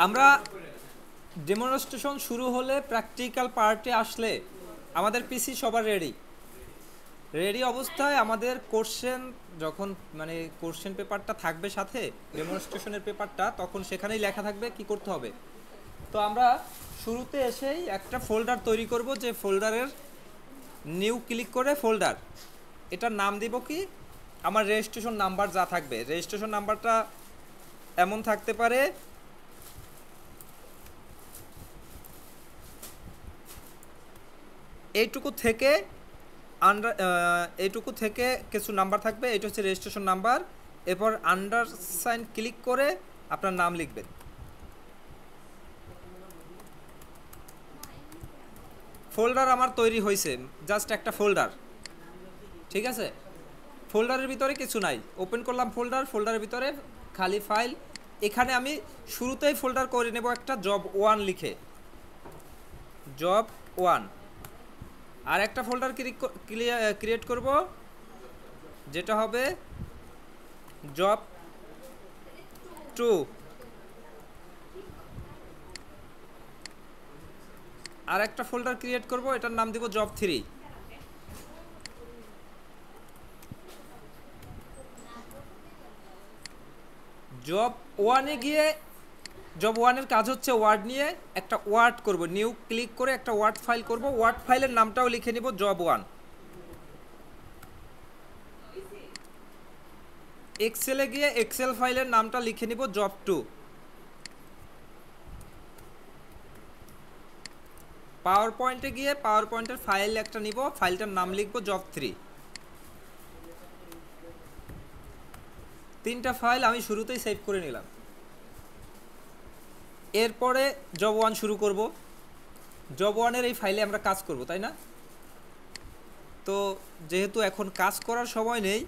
আমরা ডেমনস্ট্রেশন শুরু হলে প্র্যাকটিক্যাল পার্টে আসলে আমাদের পিসি সবার রেডি অবস্থায় আমাদের কোশ্চেন যখন মানে কোশ্চেন পেপারটা থাকবে সাথে ডেমনস্ট্রেশনের পেপারটা, তখন সেখানেই লেখা থাকবে কি করতে হবে। তো আমরা শুরুতে এসেই একটা ফোল্ডার তৈরি করব, যে ফোল্ডারের নিউ ক্লিক করে ফোল্ডার, এটার নাম দিব কি, আমার রেজিস্ট্রেশন নাম্বার যা থাকবে, রেজিস্ট্রেশন নাম্বারটা এমন থাকতে পারে এইটুকু থেকে এইটুকু থেকে কিছু নাম্বার থাকবে, এটা হচ্ছে রেজিস্ট্রেশন নাম্বার। এরপর আন্ডারসাইন ক্লিক করে আপনার নাম লিখবেন। ফোল্ডার আমার তৈরি হয়েছে, জাস্ট একটা ফোল্ডার, ঠিক আছে। ফোল্ডারের ভিতরে কিছু নাই, ওপেন করলাম ফোল্ডারের ভিতরে খালি ফাইল। এখানে আমি শুরুতেই ফোল্ডার করে নেব একটা জব 1 লিখে, জব 1। আর একটা ফোল্ডার ক্রিয়েট করব যেটা হবে জব 2। আর একটা ফোল্ডার ক্রিয়েট করব, এটার নাম দিব জব 3। জব 1-এ গিয়ে জব 1-এর কাজ হচ্ছে ওয়ার্ড নিয়ে একটা ওয়ার্ড করব, নিউ ক্লিক করে একটা ওয়ার্ড ফাইল করব, ওয়ার্ড ফাইলের নামটাও লিখে নিব জব 1। এক্সেলে গিয়ে এক্সেল ফাইলের নামটা লিখে নিব জব 2। পাওয়ার পয়েন্টে গিয়ে পাওয়ার পয়েন্টের ফাইল একটা নিব, ফাইলটার নাম লিখব জব 3। তিনটা ফাইল আমি শুরুতেই সেভ করে নিলাম। এরপরে জব 1 শুরু করব। জব 1-এর এই ফাইলে আমরা কাজ করব, তাই না? তো যেহেতু এখন কাজ করার সময় নেই,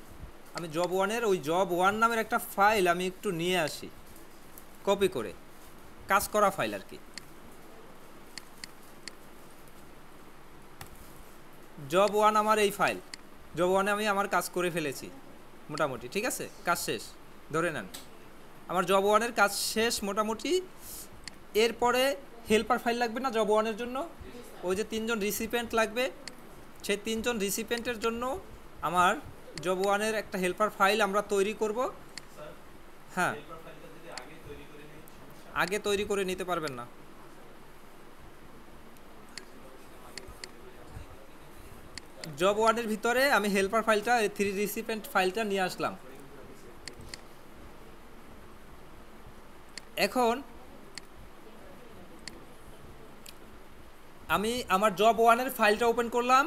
আমি জব 1-এর ওই জব 1 নামের একটা ফাইল আমি একটু নিয়ে আসি কপি করে, কাজ করা ফাইল আর কি। জব 1 আমার এই ফাইল, জব 1-এ আমি আমার কাজ করে ফেলেছি মোটামুটি, ঠিক আছে, কাজ শেষ ধরে নেন। আমার জব 1-এর কাজ শেষ মোটামুটি। এরপরে হেল্পার ফাইল লাগবে না জব 1-এর জন্য, ওই যে 3জন রিসিপিয়েন্ট লাগবে, সেই 3জন রিসিপিয়েন্টের জন্য আমার জব 1-এর একটা হেল্পার ফাইল আমরা তৈরি করব। হ্যাঁ, আগে তৈরি করে নিতে পারবেন না। জব 1-এর ভিতরে আমি হেল্পার ফাইলটা 3 রিসিপিয়েন্ট ফাইলটা নিয়ে আসলাম। এখন আমি আমার জব 1-এর ফাইলটা ওপেন করলাম,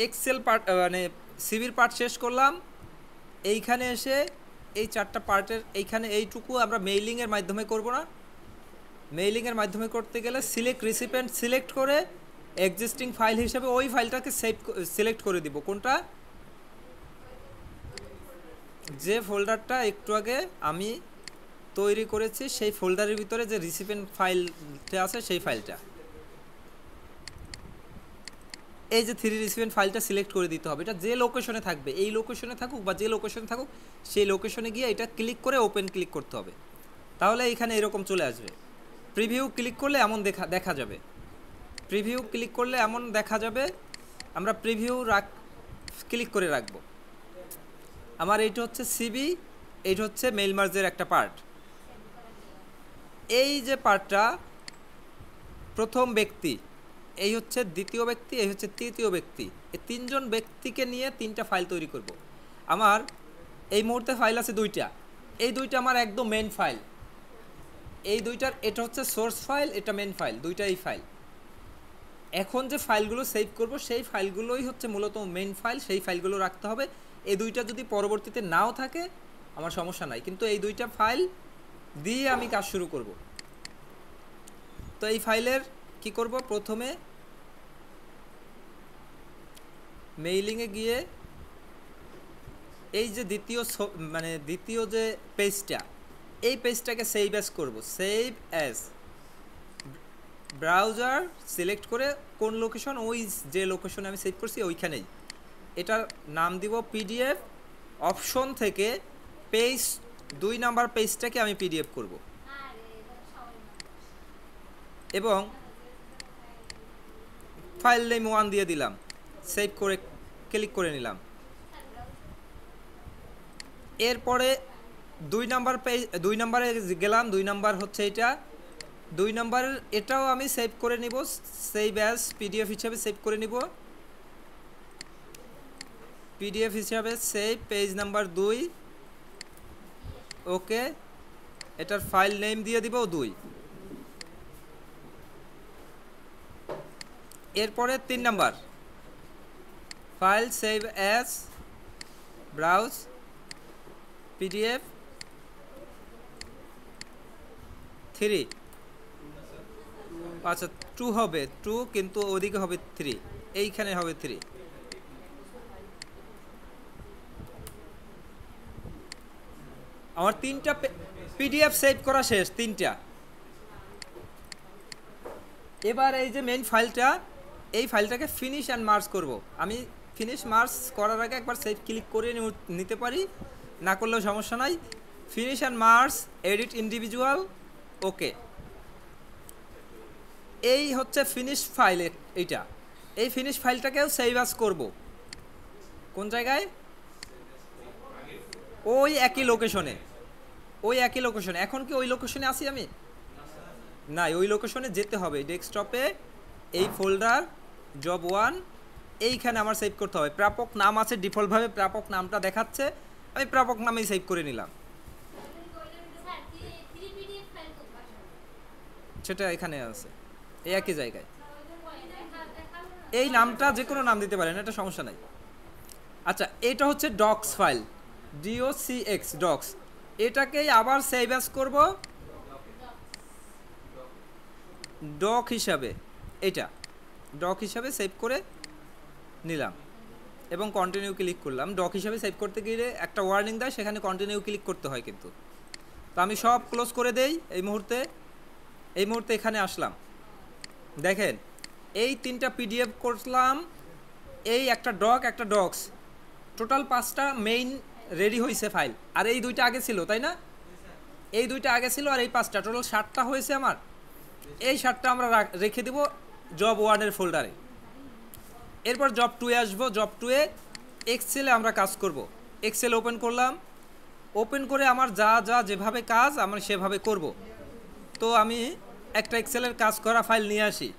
এক্সেল পার্ট মানে সিভির পার্ট শেষ করলাম। এইখানে এসে এই 4টা পার্টের এইখানে এইটুকু আমরা মেইলিংয়ের মাধ্যমে করব না, মেইলিংয়ের মাধ্যমে করতে গেলে সিলেক্ট রিসিপিয়েন্ট সিলেক্ট করে এক্সিস্টিং ফাইল হিসেবে ওই ফাইলটাকে সিলেক্ট করে দিব। কোনটা? যে ফোল্ডারটা একটু আগে আমি তৈরি করেছি সেই ফোল্ডারের ভিতরে যে রিসিপিয়েন্ট ফাইলটা আছে সেই ফাইলটা, এই যে 3 রিসিপিয়েন্ট ফাইলটা সিলেক্ট করে দিতে হবে। এটা যে লোকেশনে থাকবে, এই লোকেশনে থাকুক বা যে লোকেশনে থাকুক, সেই লোকেশনে গিয়ে এটা ক্লিক করে ওপেন ক্লিক করতে হবে, তাহলে এখানে এরকম চলে আসবে। প্রিভিউ ক্লিক করলে এমন দেখা যাবে, প্রিভিউ ক্লিক করলে এমন দেখা যাবে। আমরা প্রিভিউ ক্লিক করে রাখবো। আমার এইটা হচ্ছে সিবি, এইটা হচ্ছে মেইল মার্জের একটা পার্ট। এই যে পার্টটা প্রথম ব্যক্তি, এই হচ্ছে দ্বিতীয় ব্যক্তি, এই হচ্ছে তৃতীয় ব্যক্তি, এই 3জন ব্যক্তিকে নিয়ে 3টা ফাইল তৈরি করব। আমার এই মুহূর্তে ফাইল আছে 2টা, এই 2টা আমার একদম মেন ফাইল, এই 2টার এটা হচ্ছে সোর্স ফাইল, এটা মেন ফাইল, 2টা এই ফাইল। এখন যে ফাইলগুলো সেভ করব সেই ফাইলগুলোই হচ্ছে মূলত মেন ফাইল, সেই ফাইলগুলো রাখতে হবে। এই 2টা যদি পরবর্তীতে নাও থাকে আমার সমস্যা নাই, কিন্তু এই 2টা ফাইল দিয়ে আমি কাজ শুরু করব। তো এই ফাইলের কি করব, প্রথমে মেইলিংয়ে গিয়ে এই যে দ্বিতীয় যে পেজটা, এই পেজটাকে সেভ অ্যাজ করব, সেভ অ্যাজ ব্রাউজার সিলেক্ট করে কোন লোকেশন, ওই যে লোকেশনে আমি সেভ করছি ওইখানেই এটার নাম দিব পিডিএফ। অপশন থেকে পেজ 2 নাম্বার পেজটাকে আমি পিডিএফ করব। এবং ফাইল নেম 1 দিয়ে দিলাম, সেভ করে ক্লিক করে নিলাম। এরপরে 2 নাম্বার পেজ, 2 নাম্বারে গেলাম। 2 নাম্বার হচ্ছে এটা, 2 নাম্বারের এটাও আমি সেভ করে নিব, সেভ অ্যাজ পিডিএফ হিসাবে সেভ করে নিব। পিডিএফ হিসাবে সেভ পেজ নাম্বার 2, ওকে। এটার ফাইল নেম দিয়ে দিব 2। এরপরে 3 number file save as browse PDF 3, আচ্ছা 2 হবে, 2 কিন্তু ওদিকে হবে 3, এইখানে হবে 3। আমার 3টা পিডিএফ সেভ করা শেষ, 3টা। এবার এই যে মেইন ফাইলটা, এই ফাইলটাকে ফিনিশ অ্যান্ড মার্জ করব। আমি ফিনিশ মার্জ করার আগে একবার সেভ ক্লিক করে নিতে পারি, না করলেও সমস্যা নাই। Finish and merge, edit individual, okay. এই হচ্ছে ফিনিশ ফাইল। এইটা, এই ফিনিশ ফাইলটাকেও সেভ অ্যাজ করব। কোন জায়গায়? ওই একই লোকেশনে, ওই একই লোকেশনে। এখন কি ওই লোকেশনে আছি আমি? না, ওই লোকেশনে যেতে হবে। ডেস্কটপে এই ফোল্ডার জব 1, এইখানে আমার সেভ করতে হবে। প্রাপক নাম আছে, ডিফল্টভাবে প্রাপক নামটা দেখাচ্ছে, আমি প্রাপক নামেই সেভ করে নিলাম। সেটা এখানে আছে, এই একই জায়গায়। এই নামটা যে কোনো নাম দিতে পারেন, এটা সমস্যা নাই। আচ্ছা, এটা হচ্ছে ডক্স ফাইল, DOCX ডক্স। এটাকেই আবার সেভ অ্যাজ করব ডক হিসাবে। এটা ডক হিসাবে সেভ করে নিলাম এবং কন্টিনিউ ক্লিক করলাম। ডক হিসাবে সেভ করতে গিয়ে একটা ওয়ার্নিং দেয়, সেখানে কন্টিনিউ ক্লিক করতে হয় কিন্তু। তো আমি সব ক্লোজ করে দেই এই মুহূর্তে। এখানে আসলাম, দেখেন এই 3টা পিডিএফ করলাম, এই একটা ডক, একটা ডক্স, টোটাল 5টা মেইন রেডি হয়েছে ফাইল। আর এই 2টা আগে ছিল, তাই না? এই 2টা আগে ছিল, আর এই 5টা, টোটাল 7টা হয়েছে আমার। এই 7টা আমরা রেখে দেব জব 1-এর ফোল্ডারে। এরপর জব 2-এ আসবো। জব 2-এ এক্সেলে আমরা কাজ করব। এক্সেল ওপেন করলাম, ওপেন করে আমার যা যা যেভাবে কাজ আমরা সেভাবে করব। তো আমি একটা এক্সেলের কাজ করা ফাইল নিয়ে আসি।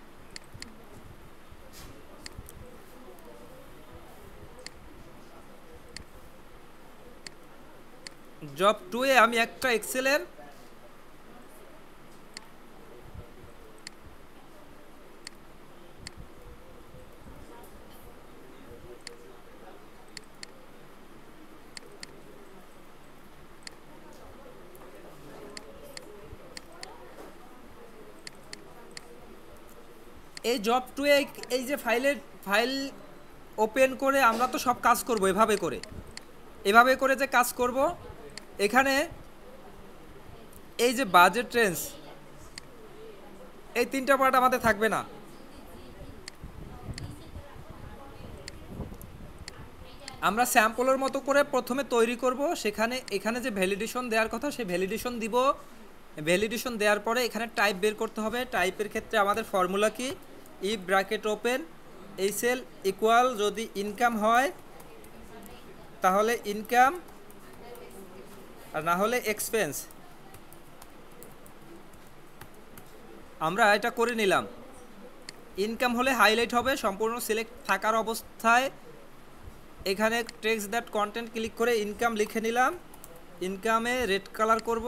জব 2-এ আমি একটা এক্সেলের এই জব 2-এ এই যে ফাইল ওপেন করে আমরা তো সব কাজ করব এভাবে করে যে কাজ করব। এখানে এই যে বাজেট রেঞ্জ, এই 3টা পার্ট আমাদের থাকবে না। আমরা স্যাম্পলের মতো করে প্রথমে তৈরি করব। এখানে যে ভ্যালিডেশন দেওয়ার কথা, সেই ভ্যালিডেশন দিব। ভ্যালিডেশন দেওয়ার পরে এখানে টাইপ বের করতে হবে। টাইপের ক্ষেত্রে আমাদের ফর্মুলা কি? ইফ ব্র্যাকেট ওপেন এই সেল ইকুয়াল, যদি ইনকাম হয় তাহলে ইনকাম, আর না হলে এক্সপেন্স। আমরা এটা করে নিলাম। ইনকাম হলে হাইলাইট হবে, সম্পূর্ণ সিলেক্ট থাকার অবস্থায় এখানে টেক্সট দ্যাট কন্টেন্ট ক্লিক করে ইনকাম লিখে নিলাম। ইনকামে রেড কালার করব,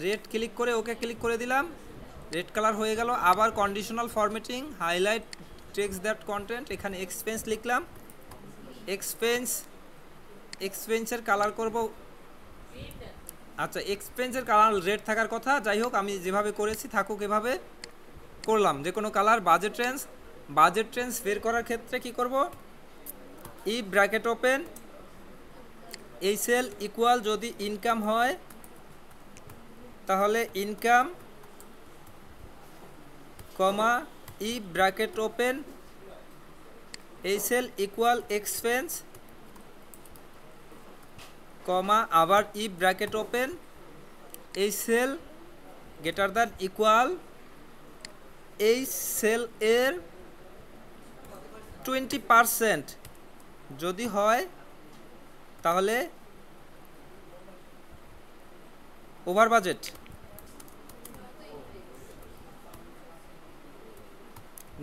রেড ক্লিক করে ওকে ক্লিক করে দিলাম, রেড কালার হয়ে গেল। আবার conditional formatting, highlight text that content, এখানে এক্সপেন্স লিখলাম। এক্সপেন্সের কালার করব, আচ্ছা এক্সপেন্সের কালার রেড থাকার কথা, যাই হোক আমি যেভাবে করেছি থাকুক এভাবে করলাম, যে কোনো কালার। বাজেট ট্রেন্স বের করার ক্ষেত্রে কি করব? ইফ ব্র্যাকেট ওপেন এই সেল ইকুয়াল, যদি ইনকাম হয় তাহলে income, comma if bracket open এই সেল ইকুয়াল এক্সপেন্স, কমা আবার ইফ ব্র্যাকেট ওপেন এই সেল গ্রেটার দ্যান ইকুয়াল এই সেল এর 20% যদি হয় তাহলে ওভার বাজেট,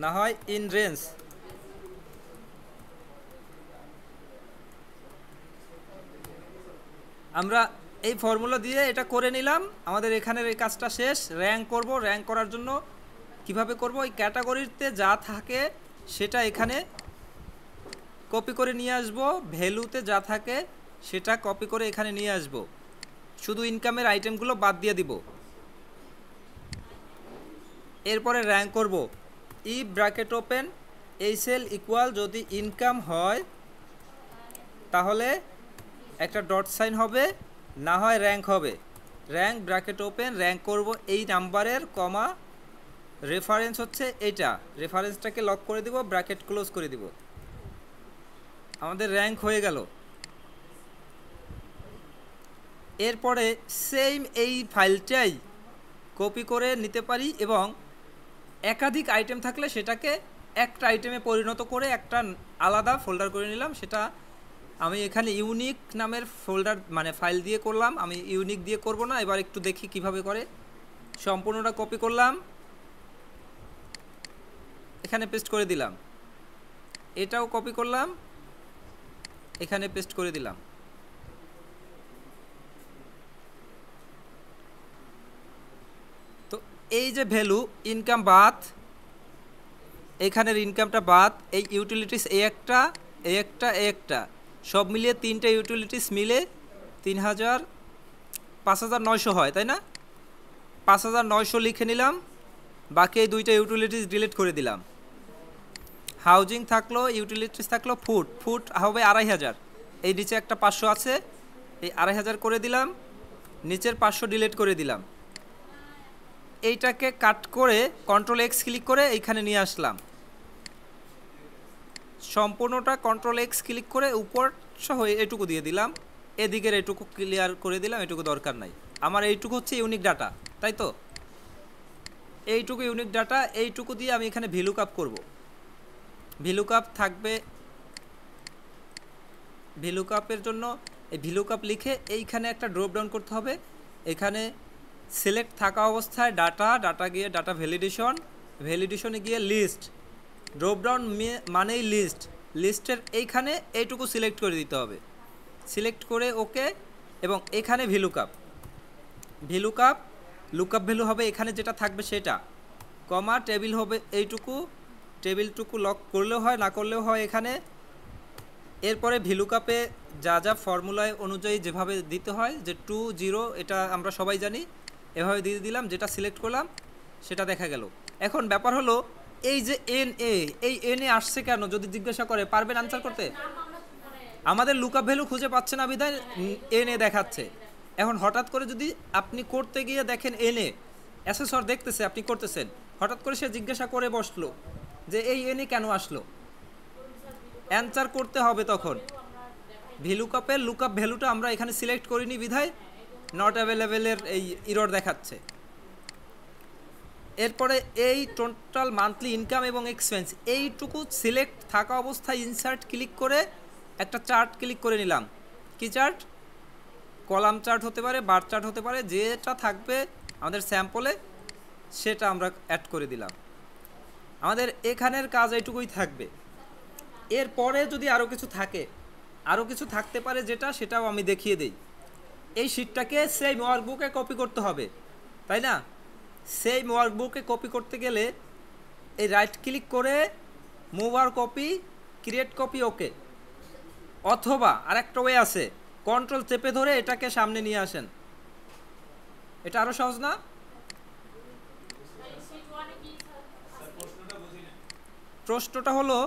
না হয় ইন রেঞ্জ। আমরা এই ফর্মুলা দিয়ে এটা করে নিলাম। আমাদের এখানের এই কাজটা শেষ। র্যাঙ্ক করব। র্যাঙ্ক করার জন্য কিভাবে করব, এই ক্যাটাগরিতে যা থাকে সেটা এখানে কপি করে নিয়ে আসব, ভ্যালুতে যা থাকে সেটা কপি করে এখানে নিয়ে আসব, শুধু ইনকামের আইটেমগুলো বাদ দিয়ে দিব। এরপরে র্যাঙ্ক করব। ই ব্র্যাকেট ওপেন এই সেল ইকুয়াল যদি ইনকাম হয় তাহলে একটা ডট সাইন হবে, না হয় র্যাঙ্ক হবে। র্যাঙ্ক ব্র্যাকেট ওপেন র্যাঙ্ক করব এই নাম্বারের কমা রেফারেন্স হচ্ছে এইটা, রেফারেন্সটাকে লক করে দিব, ব্র্যাকেট ক্লোজ করে দিব। আমাদের র্যাঙ্ক হয়ে গেল। এরপরে সেম এই ফাইলটাই কপি করে নিতে পারি এবং একাধিক আইটেম থাকলে সেটাকে একটা আইটেমে পরিণত করে একটা আলাদা ফোল্ডার করে নিলাম। সেটা আমি এখানে ইউনিক নামের ফোল্ডার মানে ফাইল দিয়ে করলাম, আমি ইউনিক দিয়ে করব না। এবার একটু দেখি কিভাবে করে। সম্পূর্ণটা কপি করলাম, এখানে পেস্ট করে দিলাম। এটাও কপি করলাম, এখানে পেস্ট করে দিলাম। তো এই যে ভ্যালু ইনকাম বাদ, এখানের ইনকামটা বাদ, এই ইউটিলিটিস এই একটা এই একটা এই একটা সব মিলিয়ে তিনটা ইউটিলিটিস মিলে 5,900 হয়, তাই না? 5,900 লিখে নিলাম। বাকি এই দুইটা ইউটিলিটিস ডিলিট করে দিলাম। হাউজিং থাকলো, ইউটিলিটিস থাকলো, ফুড ফুড হবে 2,500। এই নিচে একটা 500 আছে, এই 2,500 করে দিলাম। নিচের 500 ডিলিট করে দিলাম। এইটাকে কাট করে কন্ট্রোল এক্স ক্লিক করে এইখানে নিয়ে আসলাম। সম্পূর্ণটা কন্ট্রোল এক্স ক্লিক করে উপর সহ এইটুকু দিয়ে দিলাম, এদিকের এইটুকু ক্লিয়ার করে দিলাম, এইটুকু দরকার নাই আমার। এইটুকু হচ্ছে ইউনিক ডাটা, তাই তো? এইটুকু ইউনিক ডাটা, এইটুকু দিয়ে আমি এখানে ভিলুকআপ করব। ভিলুকআপ থাকবে, ভিলুকআপের জন্য এই ভিলুকআপ লিখে এইখানে একটা ড্রপ ডাউন করতে হবে। এখানে সিলেক্ট থাকা অবস্থায় ডাটা, ডাটা গিয়ে ডাটা ভ্যালিডেশন, ভ্যালিডেশনে গিয়ে লিস্ট, ড্রপ ডাউন মানেই লিস্ট, লিস্টের এইখানে এইটুকু সিলেক্ট করে দিতে হবে। সিলেক্ট করে ওকে, এবং এখানে ভিলুকআপ, ভিলুকআপ লুকআপ ভ্যালু হবে এখানে যেটা থাকবে সেটা, কমা টেবিল হবে এইটুকু, টেবিলটুকু লক করলেও হয় না করলেও হয় এখানে। এরপরে ভিলুকআপে যা যা ফর্মুলায় অনুযায়ী যেভাবে দিতে হয়, যে 2 0 এটা আমরা সবাই জানি, এভাবে দিয়ে দিলাম। যেটা সিলেক্ট করলাম সেটা দেখা গেল। এখন ব্যাপার হলো এই যে এন এ, এই এন এ আসছে কেন যদি জিজ্ঞাসা করে, পারবেন আনসার করতে? আমাদের লুকআপ ভ্যালু খুঁজে পাচ্ছে না বিধায় এন এ দেখাচ্ছে। এখন হঠাৎ করে যদি আপনি করতে গিয়ে দেখেন এন এ, অ্যাসেসর দেখতেছে আপনি করতেছেন, হঠাৎ করে সে জিজ্ঞাসা করে বসলো যে এই এন এ কেন আসলো, অ্যান্সার করতে হবে। তখন ভিলুকআপের লুকআপ ভ্যালুটা আমরা এখানে সিলেক্ট করিনি বিধায় নট অ্যাভেলেবেলের এই ইরর দেখাচ্ছে। এরপরে এই টোটাল মান্থলি ইনকাম এবং এক্সপেন্স এইটুকু সিলেক্ট থাকা অবস্থায় ইনসার্ট ক্লিক করে একটা চার্ট ক্লিক করে নিলাম। কি চার্ট? কলাম চার্ট হতে পারে, বার চার্ট হতে পারে, যেটা থাকবে আমাদের স্যাম্পলে সেটা আমরা অ্যাড করে দিলাম। আমাদের এখানের কাজ এইটুকুই থাকবে। এরপরে যদি আরও কিছু থাকে, আরও কিছু থাকতে পারে যেটা, সেটাও আমি দেখিয়ে দিই। এই শিটটাকে সেই ওয়ার্কবুকে কপি করতে হবে, তাই না? সেই ওয়ার্কবুকে কপি করতে গেলে এই রাইট ক্লিক করে মুভ আর কপি, ক্রিয়েট কপি, ওকে। অথবা আরেকটা ওয়ে আছে, কন্ট্রোল চেপে ধরে এটাকে সামনে নিয়ে আসেন। এটা আরও সহজ না? প্রশ্নটা হলো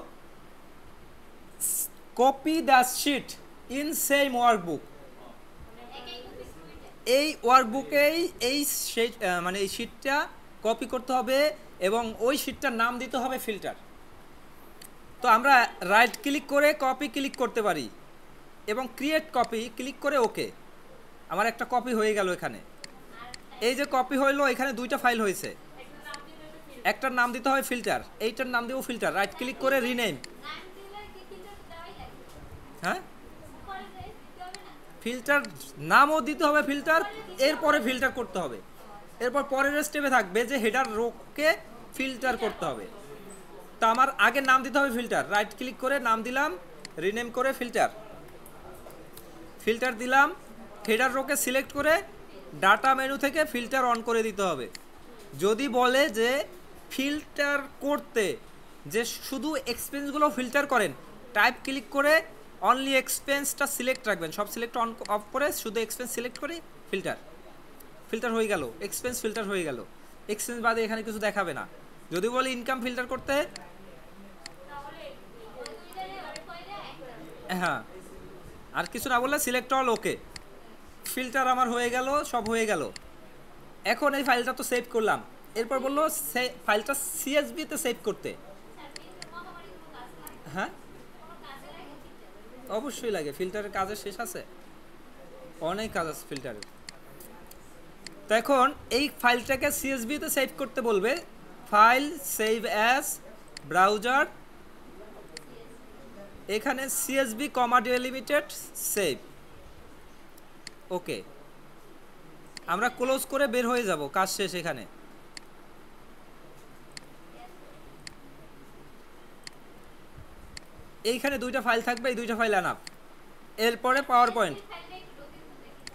copy the sheet in same workbook. এই ওয়ার্কবুকেই এই মানে এই শিটটা কপি করতে হবে এবং ওই শিটটার নাম দিতে হবে ফিল্টার। তো আমরা রাইট ক্লিক করে কপি ক্লিক করতে পারি এবং ক্রিয়েট কপি ক্লিক করে ওকে। আমার একটা কপি হয়ে গেল এখানে। এই যে কপি হইলো, এখানে দুইটা ফাইল হয়েছে, একটার নাম দিতে হবে ফিল্টার, এইটার নাম দেবো ফিল্টার, রাইট ক্লিক করে রিনেম। হ্যাঁ, ফিল্টার নামও দিতে হবে ফিল্টার, এরপরে ফিল্টার করতে হবে। এরপর পরের স্টেপে থাকবে যে হেডার রোকে ফিল্টার করতে হবে। তো আমার আগে নাম দিতে হবে ফিল্টার, রাইট ক্লিক করে নাম দিলাম, রিনেম করে ফিল্টার, ফিল্টার দিলাম। হেডার রোকে সিলেক্ট করে ডাটা মেনু থেকে ফিল্টার অন করে দিতে হবে। যদি বলে যে ফিল্টার করতে যে শুধু এক্সপেন্সগুলো ফিল্টার করেন, টাইপ ক্লিক করে অনলি এক্সপেন্সটা সিলেক্ট রাখবেন, সব সিলেক্ট অন অফ করে শুধু এক্সপেন্স সিলেক্ট করে ফিল্টার, ফিল্টার হয়ে গেল, এক্সপেন্স ফিল্টার হয়ে গেল। এক্সপেন্স বাদে এখানে কিছু দেখাবে না। যদি বলে ইনকাম ফিল্টার করতে, হ্যাঁ, আর কিছু না বললে সিলেক্ট অল, ওকে, ফিল্টার আমার হয়ে গেল, সব হয়ে গেল। এখন এই ফাইলটা তো সেভ করলাম, এরপর বললো ফাইলটা সিএসভিতে সেভ করতে। হ্যাঁ, অবশ্যই লাগে, ফিল্টারের কাজের শেষ আছে, অনেক কাজ আছে ফিল্টারের। তো এখন এই ফাইলটাকে সিএসভিতে সেভ করতে বলবে, ফাইল সেভ অ্যাজ ব্রাউজার, এখানে সিএসভি কমা ডিলিমিটেড সেভ, ওকে। আমরা ক্লোজ করে বের হয়ে যাব, কাজ শেষ। এখানে এইখানে দুইটা ফাইল থাকবে, এই দুইটা ফাইল আনাপ। এরপরে পাওয়ার পয়েন্ট,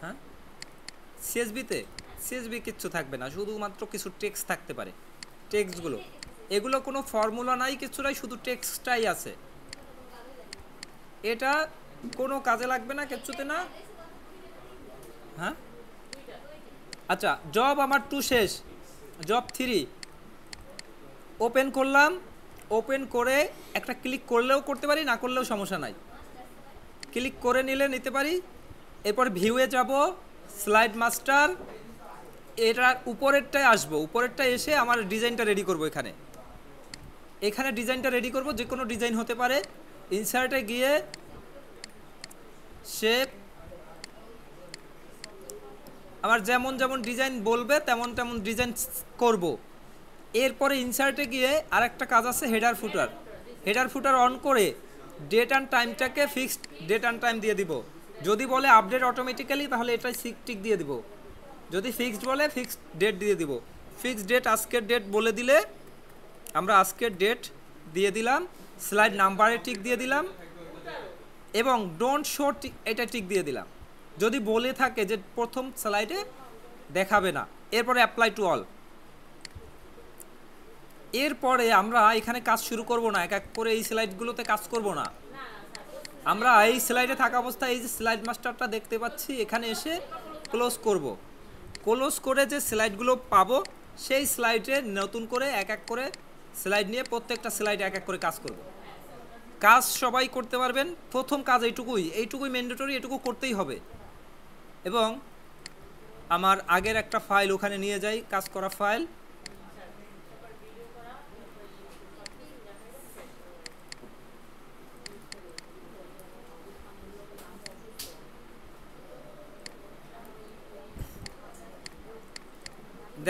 হ্যাঁ, সিএসভিতে সিএসভি কিচ্ছু থাকবে না, শুধুমাত্র কিছু টেক্সট থাকতে পারে। টেক্সটগুলো, এগুলো কোনো ফর্মুলা নাই, কিছু নাই, শুধু টেক্সটটাই আছে। এটা কোনো কাজে লাগবে না, কিচ্ছুতে না। হ্যাঁ, আচ্ছা, জব আমার 2 শেষ, জব 3 ওপেন করলাম। ওপেন করে একটা ক্লিক করলেও করতে পারি, না করলেও সমস্যা নাই, ক্লিক করে নিলে নিতে পারি। এরপর ভিউয়ে যাব, স্লাইড মাস্টার, এটার উপরেরটায় আসবো, উপরেরটায় এসে আমার ডিজাইনটা রেডি করব। এখানে এখানে ডিজাইনটা রেডি করব, যে কোনো ডিজাইন হতে পারে। ইনসার্টে গিয়ে শেপ, আমার যেমন যেমন ডিজাইন বলবে তেমন তেমন ডিজাইন করব। এরপরে ইনসার্টে গিয়ে আরেকটা কাজ আছে, header footer, header footer on করে ডেট অ্যান্ড টাইমটাকে ফিক্সড ডেট অ্যান্ড টাইম দিয়ে দিব। যদি বলে আপডেট অটোমেটিক্যালি, তাহলে এটাই টিক দিয়ে দিব। যদি ফিক্সড বলে ফিক্সড ডেট দিয়ে দিব। ফিক্সড ডেট আজকের ডেট বলে দিলে আমরা আজকের ডেট দিয়ে দিলাম, স্লাইড নাম্বারে টিক দিয়ে দিলাম, এবং ডোন্ট শো এটা টিক দিয়ে দিলাম। যদি বলে থাকে যে প্রথম স্লাইডে দেখাবে না, এরপরে অ্যাপ্লাই টু অল। এরপরে আমরা এখানে কাজ শুরু করব না, এক এক করে এই স্লাইডগুলোতে কাজ করব না। আমরা এই স্লাইডে থাকা অবস্থায় এই যে স্লাইড মাস্টারটা দেখতে পাচ্ছি, এখানে এসে ক্লোজ করব। ক্লোজ করে যে স্লাইডগুলো পাবো, সেই স্লাইডে নতুন করে এক এক করে স্লাইড নিয়ে প্রত্যেকটা স্লাইডে এক এক করে কাজ করব। কাজ সবাই করতে পারবেন, প্রথম কাজ এইটুকুই ম্যান্ডেটরি, এটুকু করতেই হবে। এবং আমার আগের একটা ফাইল ওখানে নিয়ে যাই, কাজ করা ফাইল।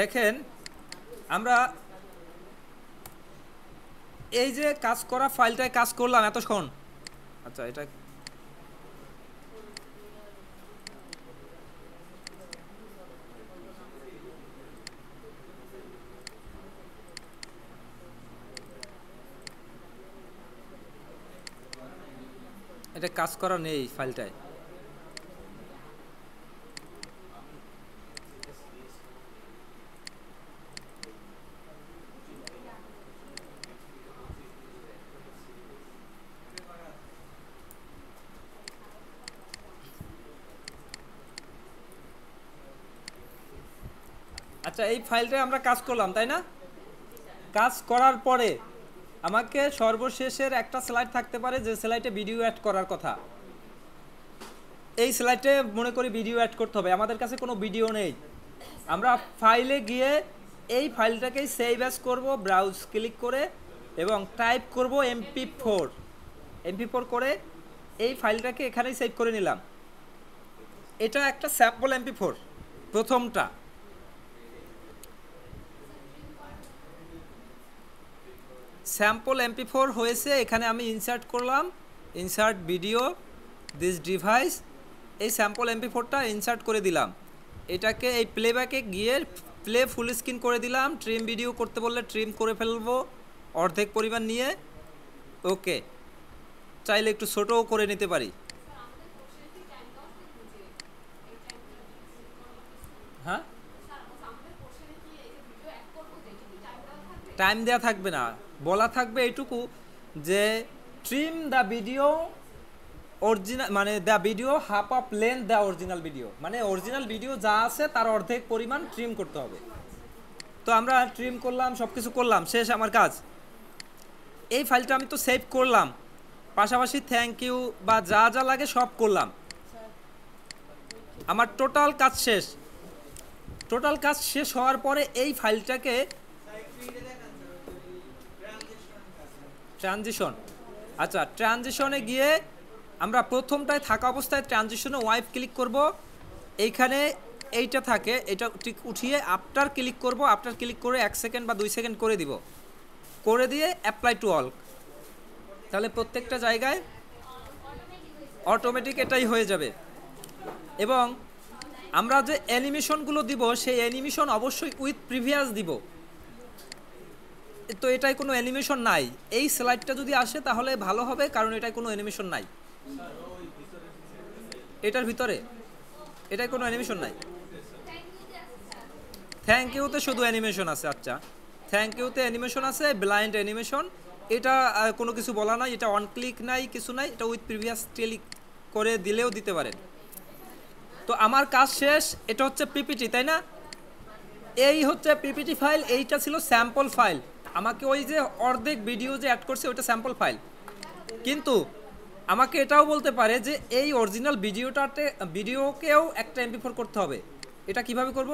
দেখেন, আমরা এই যে কাজ করা ফাইলটায় কাজ করলাম এতক্ষণ। আচ্ছা, এটা কাজ করা নেই ফাইলটায়। আচ্ছা, এই ফাইলটায় আমরা কাজ করলাম, তাই না? কাজ করার পরে আমাকে সর্বশেষের একটা স্লাইড থাকতে পারে, যে স্লাইডে ভিডিও অ্যাড করার কথা। এই স্লাইডে মনে করি ভিডিও অ্যাড করতে হবে, আমাদের কাছে কোনো ভিডিও নেই। আমরা ফাইলে গিয়ে এই ফাইলটাকেই সেভ অ্যাজ করব, ব্রাউজ ক্লিক করে, এবং টাইপ করব MP4 করে এই ফাইলটাকে এখানেই সেভ করে নিলাম। এটা একটা স্যাম্পল MP4 প্রথমটা। স্যাম্পল MP4 হয়েছে, এখানে আমি ইনসার্ট করলাম, ইনসার্ট ভিডিও দিস ডিভাইস, এই স্যাম্পল MP4টা ইনসার্ট করে দিলাম। এটাকে এই প্লেব্যাকে গিয়ে প্লে ফুল স্ক্রিন করে দিলাম। ট্রিম ভিডিও করতে বললে ট্রিম করে ফেলবো অর্ধেক পরিমাণ নিয়ে। ওকে, চাইলে একটু ছোটও করে নিতে পারি। হ্যাঁ, টাইম দেওয়া থাকবে না, বলা থাকবে এইটুকু যে ট্রিম দ্য ভিডিও অরিজিনাল, মানে the video half of length the original video, মানে অরিজিনাল ভিডিও যা আছে তার অর্ধেক পরিমাণ ট্রিম করতে হবে। তো আমরা ট্রিম করলাম, সব কিছু করলাম, শেষ আমার কাজ। এই ফাইলটা আমি তো সেভ করলাম, পাশাপাশি থ্যাংক ইউ বা যা যা লাগে সব করলাম। আমার টোটাল কাজ শেষ। টোটাল কাজ শেষ হওয়ার পরে এই ফাইলটাকে ট্রানজিশন, আচ্ছা ট্রানজিশনে গিয়ে আমরা প্রথমটায় থাকা অবস্থায় ট্রানজিশনে ওয়াইপ ক্লিক করব। এইখানে এইটা থাকে, এটা ঠিক উঠিয়ে আফটার ক্লিক করব। আফটার ক্লিক করে 1 সেকেন্ড বা 2 সেকেন্ড করে দিব, করে দিয়ে অ্যাপ্লাই টু অল। তাহলে প্রত্যেকটা জায়গায় অটোমেটিক এটাই হয়ে যাবে। এবং আমরা যে অ্যানিমেশনগুলো দিব সেই অ্যানিমেশন অবশ্যই উইথ প্রিভিয়াস দিব। তো এটাই কোনো অ্যানিমেশন নাই, এই স্লাইডটা যদি আসে তাহলে ভালো হবে, কারণ এটাই কোনো অ্যানিমেশন নাই। এটার ভিতরে এটাই কোনো অ্যানিমেশন নাই। থ্যাংক ইউতে শুধু অ্যানিমেশন আছে। আচ্ছা, থ্যাংক ইউতে অ্যানিমেশন আছে, ব্লাইন্ড অ্যানিমেশন। এটা কোনো কিছু বলা নাই, এটা অন ক্লিক নাই, কিছু নাই, এটা উইথ প্রিভিয়াস ক্লিক করে দিলেও দিতে পারেন। তো আমার কাজ শেষ। এটা হচ্ছে পিপিটি, তাই না? এই হচ্ছে পিপিটি ফাইল, এইটা ছিল স্যাম্পল ফাইল। আমাকে ওই যে অর্ধেক ভিডিও যে অ্যাড করছে ওইটা স্যাম্পল ফাইল, কিন্তু আমাকে এটাও বলতে পারে যে এই অরিজিনাল ভিডিওকেও একটা MP4 করতে হবে। এটা কিভাবে করব?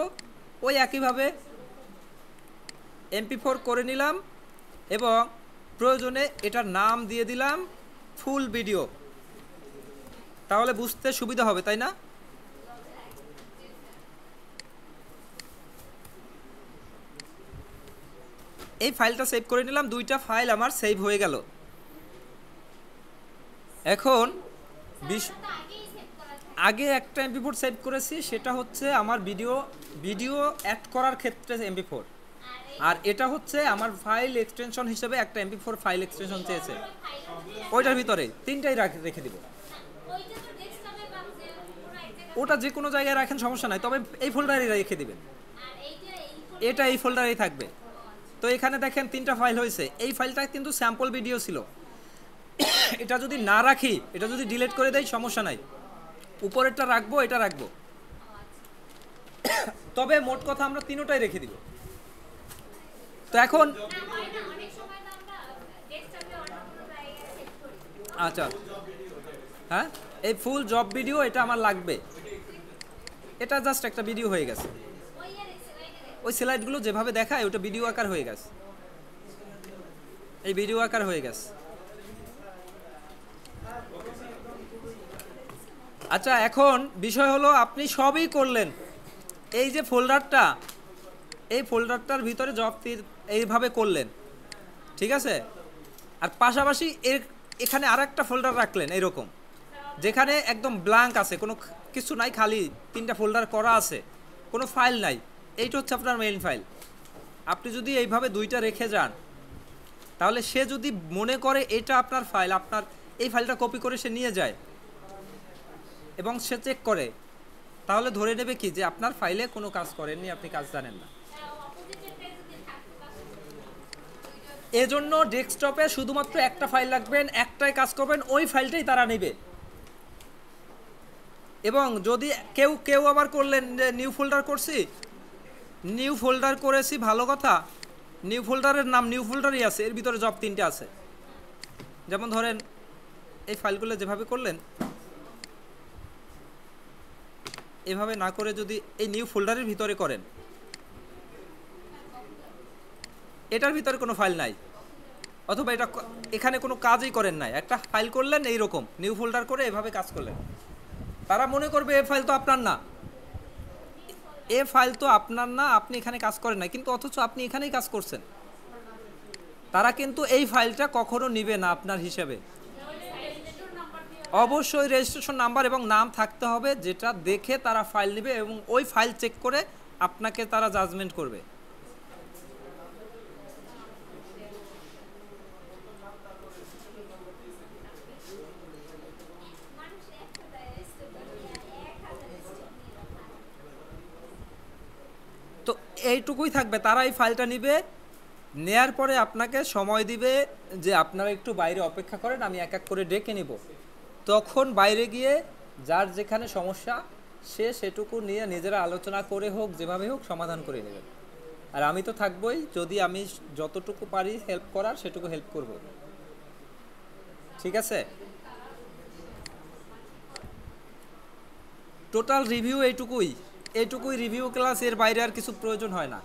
ওই একইভাবে MP4 করে নিলাম এবং প্রয়োজনে এটার নাম দিয়ে দিলাম ফুল ভিডিও, তাহলে বুঝতে সুবিধা হবে, তাই না? এই ফাইলটা সেভ করে নিলাম, দুইটা ফাইল আমার সেভ হয়ে গেল। এখন আগে একটা MP4 সেভ করেছি, সেটা হচ্ছে আমার ভিডিও অ্যাড করার ক্ষেত্রে MP4, আর এটা হচ্ছে আমার ফাইল এক্সটেনশন হিসেবে একটা MP4 ফাইল এক্সটেনশন চেয়েছে, ওইটার ভিতরে তিনটাই রেখে দিব। ওটা যে কোনো জায়গায় রাখেন সমস্যা নাই, তবে এই ফোল্ডারে রেখে দিবেন, এটা এই ফোল্ডারেই থাকবে। তো এখানে দেখেন 3টা ফাইল হয়েছে। এই ফাইলটা কিন্তু স্যাম্পল ভিডিও ছিল, এটা যদি না রাখি, এটা যদি ডিলিট করে দেই সমস্যা নাই, উপরেরটা রাখবো, এটা রাখবো। তবে মোট কথা আমরা তিনটাই রেখে দিব। তো এখন আচ্ছা, হ্যাঁ, এই ফুল জব ভিডিও এটা আমার লাগবে, এটা জাস্ট একটা ভিডিও হয়ে গেছে। ওই স্লাইডগুলো যেভাবে দেখায় ওটা ভিডিও আকার হয়ে গেছে, এই ভিডিও আকার হয়ে গেছে। আচ্ছা, এখন বিষয় হলো আপনি সবই করলেন, এই যে ফোল্ডারটা, এই ফোল্ডারটার ভিতরে জব এইভাবে করলেন, ঠিক আছে? আর পাশাপাশি এখানে আর একটা ফোল্ডার রাখলেন এইরকম, যেখানে একদম ব্ল্যাঙ্ক আছে, কোনো কিছু নাই, খালি 3টা ফোল্ডার করা আছে, কোনো ফাইল নাই। এইটা হচ্ছে আপনার মেইন ফাইল। আপনি যদি এইভাবে 2টা রেখে যান, তাহলে সে যদি মনে করে এটা আপনার ফাইল, আপনার এই ফাইলটা কপি করে সে নিয়ে যায় এবং সে চেক করে, তাহলে ধরে নেবে কি যে আপনার ফাইলে কোনো কাজ করেননি, আপনি কাজ জানেন না। এজন্য ডেস্কটপে শুধুমাত্র একটা ফাইল রাখবেন, একটাই কাজ করবেন, ওই ফাইলটাই তারা নেবে। এবং যদি কেউ আবার করলেন যে নিউ ফোল্ডার করছি, নিউ ফোল্ডার করেছি, ভালো কথা, নিউ ফোল্ডারের নাম নিউ ফোল্ডারই আছে, এর ভিতরে জব 3টে আছে। যেমন ধরেন এই ফাইলগুলো যেভাবে করলেন, এভাবে না করে যদি এই নিউ ফোল্ডারের ভিতরে করেন, এটার ভিতরে কোনো ফাইল নাই, অথবা এটা এখানে কোনো কাজই করেন নাই, একটা ফাইল করলেন এইরকম নিউ ফোল্ডার করে এভাবে কাজ করলেন, তারা মনে করবে এই ফাইল তো আপনার না, এই ফাইল তো আপনার না, আপনি এখানে কাজ করেন না, কিন্তু অথচ আপনি এখানেই কাজ করছেন। তারা কিন্তু এই ফাইলটা কখনো নিবে না আপনার হিসেবে। অবশ্যই রেজিস্ট্রেশন নাম্বার এবং নাম থাকতে হবে, যেটা দেখে তারা ফাইল নেবে এবং ওই ফাইল চেক করে আপনাকে তারা জাজমেন্ট করবে। তো এইটুকুই থাকবে, তারা এই ফাইলটা নিবে, নেয়ার পরে আপনাকে সময় দিবে যে আপনারা একটু বাইরে অপেক্ষা করেন, আমি এক এক করে ডেকে নিব। তখন বাইরে গিয়ে যার যেখানে সমস্যা সে সেটুকু নিয়ে নিজেরা আলোচনা করে হোক যেভাবে হোক সমাধান করে নেবেন। আর আমি তো থাকবই, যদি আমি যতটুকু পারি হেল্প করার সেটুকু হেল্প করব। ঠিক আছে, টোটাল রিভিউ এইটুকুই রিভিউ ক্লাস, এর বাইরে আর কিছু প্রয়োজন হয় না।